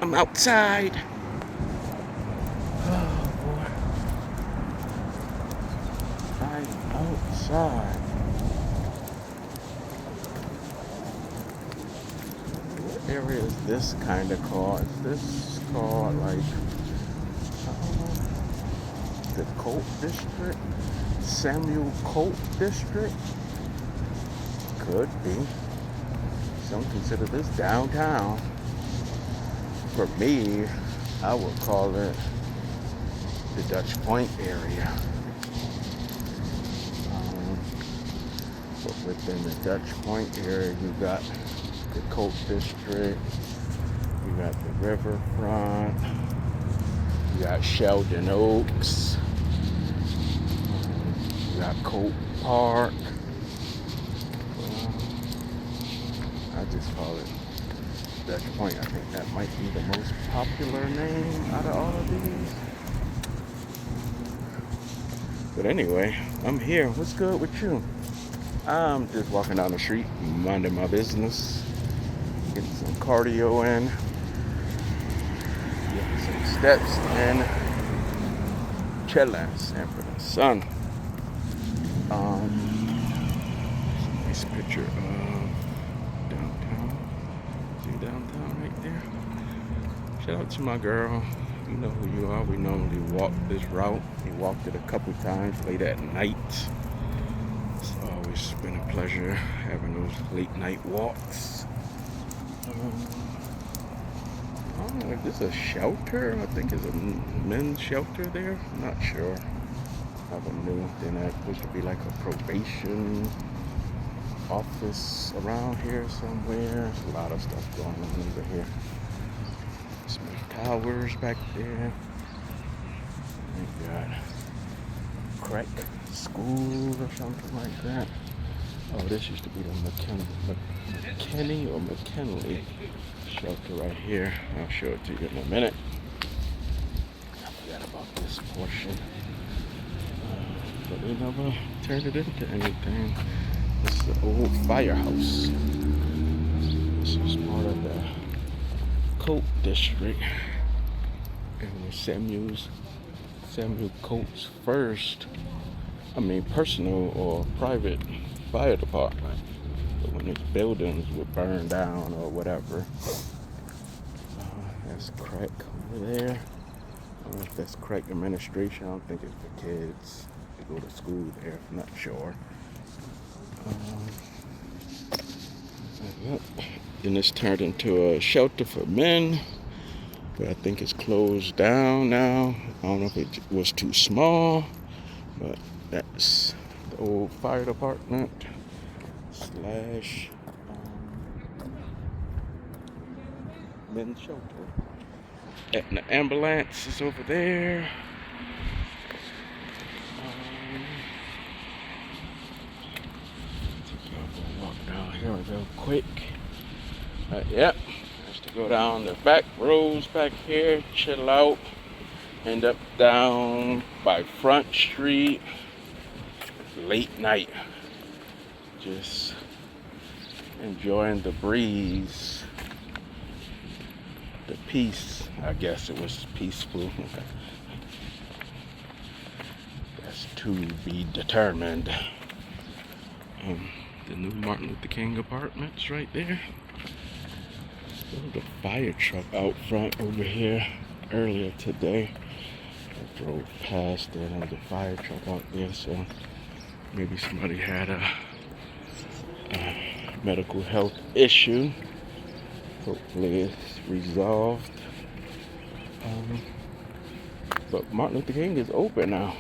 I'm outside. Oh boy. I'm outside. What area is this kind of called? Is this called like the Colt district? Samuel Colt district? Could be. Some consider this downtown. For me, I would call it the Dutch Point area. But within the Dutch Point area, you got the Colt district, you got the riverfront, you got Sheldon Oaks, you got Colt Park. I just call it Dutch Point. I think that might be the most popular name out of all of these. But anyway, I'm here. What's good with you? I'm just walking down the street, minding my business, getting some cardio in, getting some steps in, chilling, and for the sun. Nice picture of downtown. See downtown right there? Shout out to my girl. You know who you are. We normally walk this route. We walked it a couple times late at night. It's always been a pleasure having those late night walks. I don't know if this is a shelter. I think it's a men's shelter there. I'm not sure. I haven't knew. Then that supposed to be like a probation office around here somewhere. There's a lot of stuff going on over here. Some towers back there. We got Crack School or something like that. Oh, this used to be the McKinney or McKinley shelter right here. I'll show it to you in a minute. I forgot about this portion. But they never turned it into anything. This is the old firehouse. This is part of the Colt district. And was Samuel Colt's first, personal or private fire department. But when his buildings were burned down or whatever. That's Crack over there. I don't know if that's Crack administration. I don't think it's for kids to go to school there. I'm not sure. Then it's turned into a shelter for men, but I think it's closed down now. I don't know if it was too small, but that's the old fire department / men's shelter. And the ambulance is over there. Walk down here real quick. Yep. Just to go down the back roads back here, chill out. End up down by Front Street. Late night. Just enjoying the breeze. The peace. I guess it was peaceful. That's to be determined. The new Martin Luther King apartments right there. There was a fire truck out front over here earlier today. I drove past it and there was a fire truck out there, so maybe somebody had a medical health issue. Hopefully it's resolved. But Martin Luther King is open now.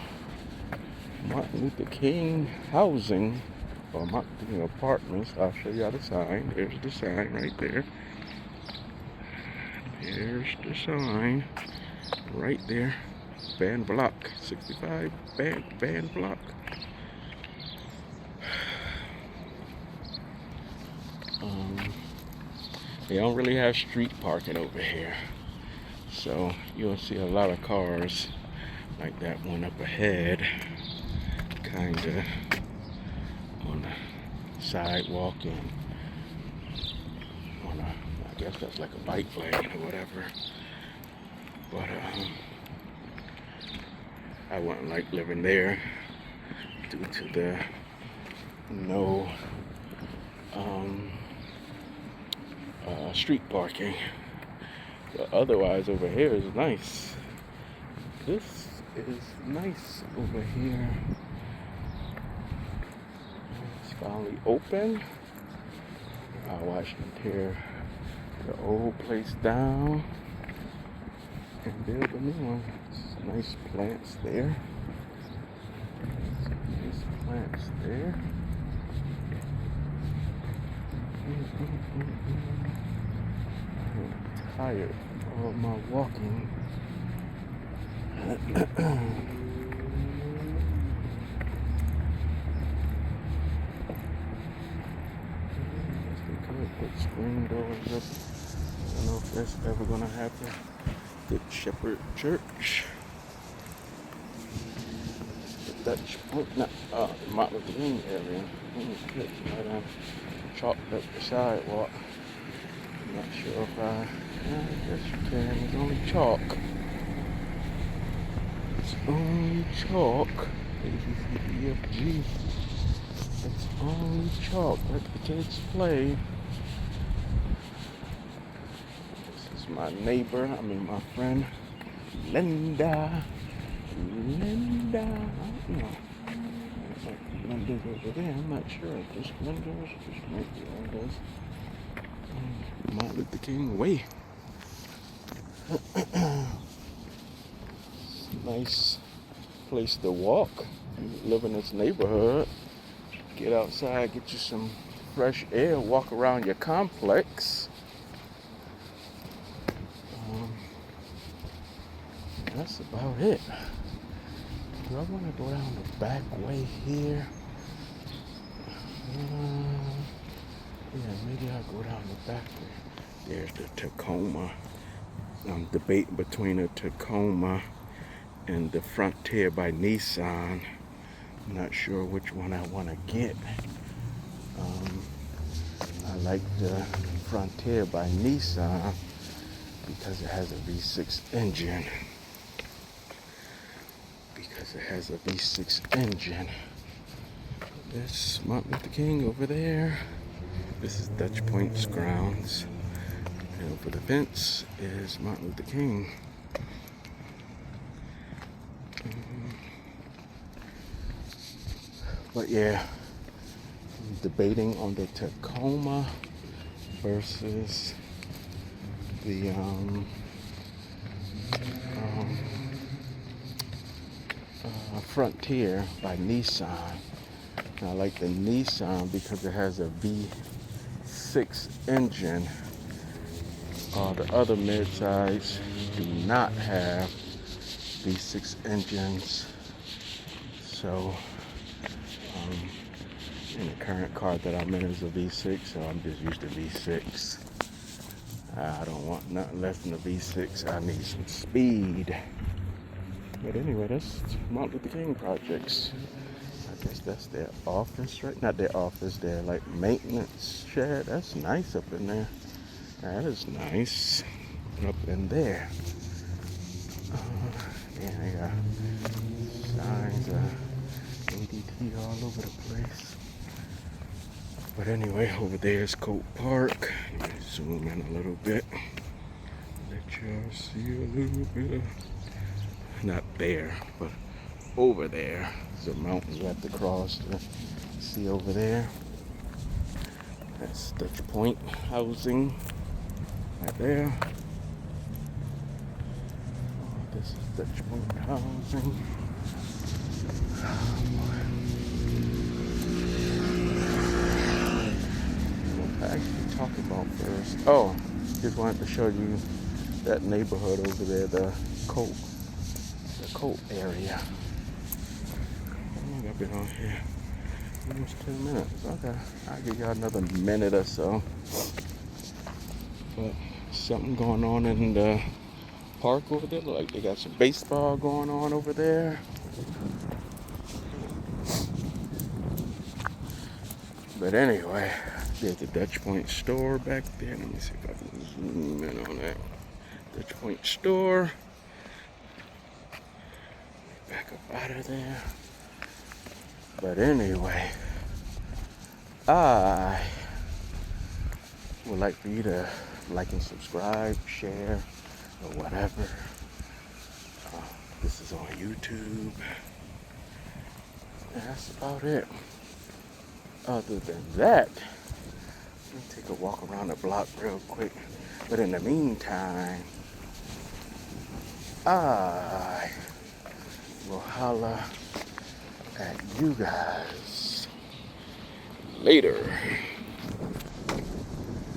Martin Luther King Housing, or Martin Luther King Apartments. I'll show you the sign. There's the sign right there. There's the sign right there. Van Block, 65 Van Block. They don't really have street parking over here, so you'll see a lot of cars like that one up ahead, kinda on the sidewalk and on a I guess that's like a bike lane or whatever. But I wouldn't like living there due to the no street parking. But otherwise, over here is nice. This is nice over here. It's finally open. I watched them tear the old place down and build a new one. It's nice plants there. Nice plants there. I'm tired of all my walking. Put screen doors up. I don't know if that's ever gonna happen. Good Shepherd Church. The Dutch Point, not Martin Luther King area. Right on, chalked up the sidewalk. I'm not sure if I guess you can. It's only chalk. It's only chalk. ABCDFG. It's only chalk. Let the kids play. This is my neighbor. My friend, Linda. Linda. I don't know. Linda's over there. I'm not sure if this Linda's. This might be Linda's. Martin Luther King Way. Nice place to walk. You live in this neighborhood. Get outside, get you some fresh air, walk around your complex. That's about it. Do I want to go down the back way here? Yeah, maybe I'll go down the back way. There's the Tacoma. I'm debating between a Tacoma and the Frontier by Nissan. I'm not sure which one I want to get. I like the Frontier by Nissan because it has a V6 engine. There's Martin Luther King over there. This is Dutch Point's grounds. And over the fence is Martin Luther King. But yeah, I'm debating on the Tacoma versus the Frontier by Nissan. And I like the Nissan because it has a V6 engine. The other midsize do not have V6 engines. So and the current car that I'm in is a V6, so I'm just used to V6. I don't want nothing less than a V6. I need some speed. But anyway, that's Martin Luther King projects. I guess that's their office, right? Not their office, their like maintenance shed. That's nice up in there. That is nice up in there. Yeah, they got signs ADT all over the place. But anyway, over there is Colt Park. Let me zoom in a little bit. Let y'all see a little bit of, not there, but over there. There's a mountain you have to cross to see over there. That's Dutch Point Housing right there. Oh, this is Dutch Point Housing. Actually talk about first. Oh, just wanted to show you that neighborhood over there, the Colt area. I think I've been on here almost 10 minutes. Okay, I'll give y'all another minute or so. But something going on in the park over there. Look like they got some baseball going on over there. But anyway, There's the Dutch Point store back there. Let me see if I can zoom in on that. Dutch Point store. Back up out of there. But anyway, I would like for you to like and subscribe, share, or whatever. This is on YouTube. And that's about it. Other than that, let me take a walk around the block real quick. But in the meantime, I will holla at you guys later.